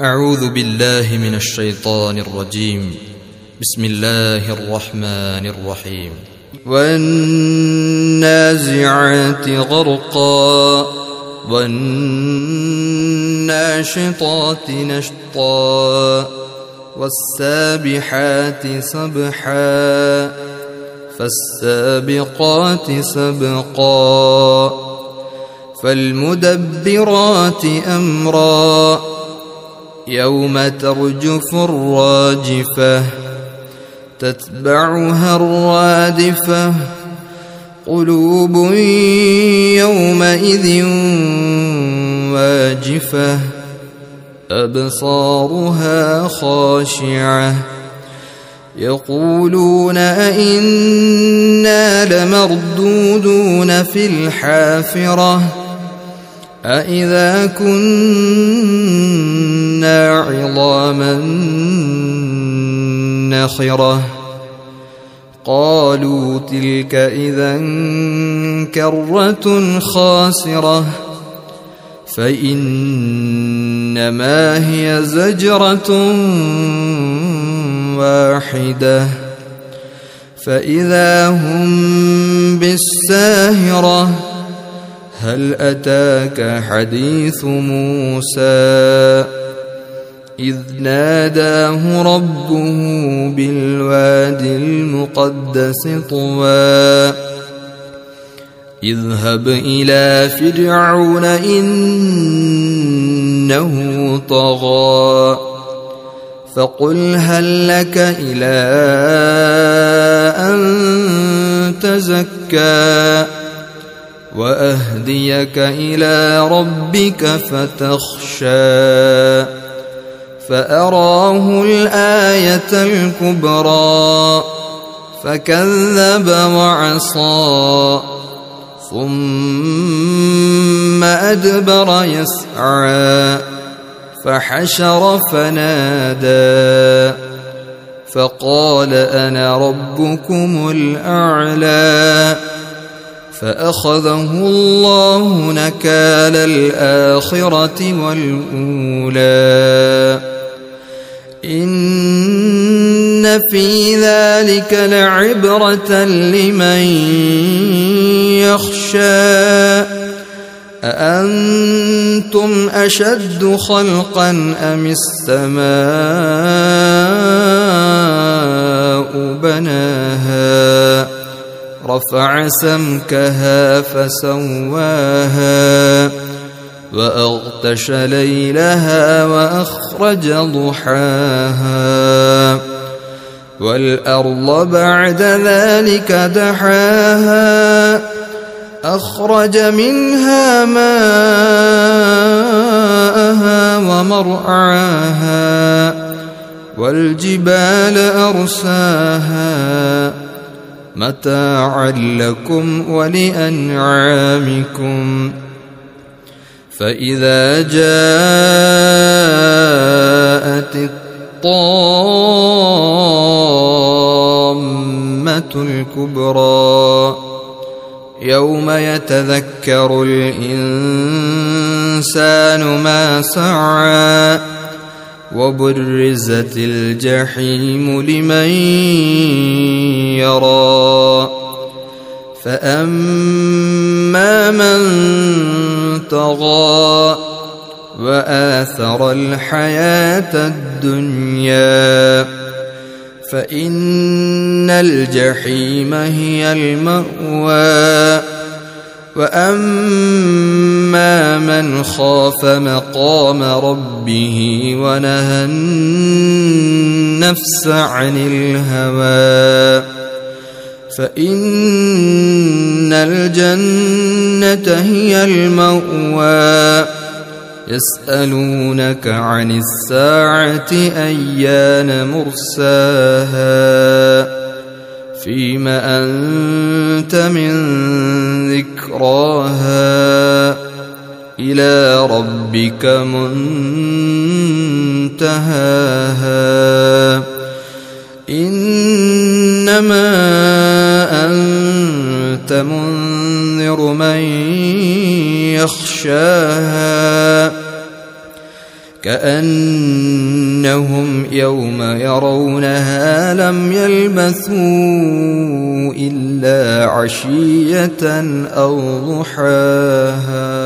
أعوذ بالله من الشيطان الرجيم. بسم الله الرحمن الرحيم. والنازعات غرقا والناشطات نشطا والسابحات سبحا فالسابقات سبقا فالمدبرات أمرا يوم ترجف الراجفة تتبعها الرادفة قلوب يومئذ واجفة أبصارها خاشعة يقولون أئنا لمردودون في الحافرة أئذا كنا عظاما نخرة قالوا تلك إذا كرة خاسرة فإنما هي زجرة واحدة فإذا هم بالساهرة هل أتاك حديث موسى إذ ناداه ربه بالواد المقدس طوى اذهب إلى فرعون إنه طغى فقل هل لك إلى أن تزكى وأهديك إلى ربك فتخشى فأراه الآية الكبرى فكذب وعصى ثم أدبر يسعى فحشر فنادى فقال أنا ربكم الأعلى فأخذه الله نكال الآخرة والأولى إن في ذلك لعبرة لمن يخشى أأنتم أشد خلقا أم السماء بناها رفع سمكها فسواها وأغطش ليلها وأخرج ضحاها والأرض بعد ذلك دحاها أخرج منها ماءها ومرعاها والجبال أرساها متاعا لكم ولأنعامكم فإذا جاءت الطامة الكبرى يوم يتذكر الإنسان ما سعى وبرزت الجحيم لمن يرى فأما من طغى وآثر الحياة الدنيا فإن الجحيم هي المأوى وأما من خاف مقام ربه ونهى النفس عن الهوى فإن الجنة هي المأوى يسألونك عن الساعة أيان مرساها فيم أنت من ذكراها إلى ربك منتهاها إنما أنت منذر من يخشاها كأنهم يوم يرونها لم يلبثوا إلا عشية أو ضحاها.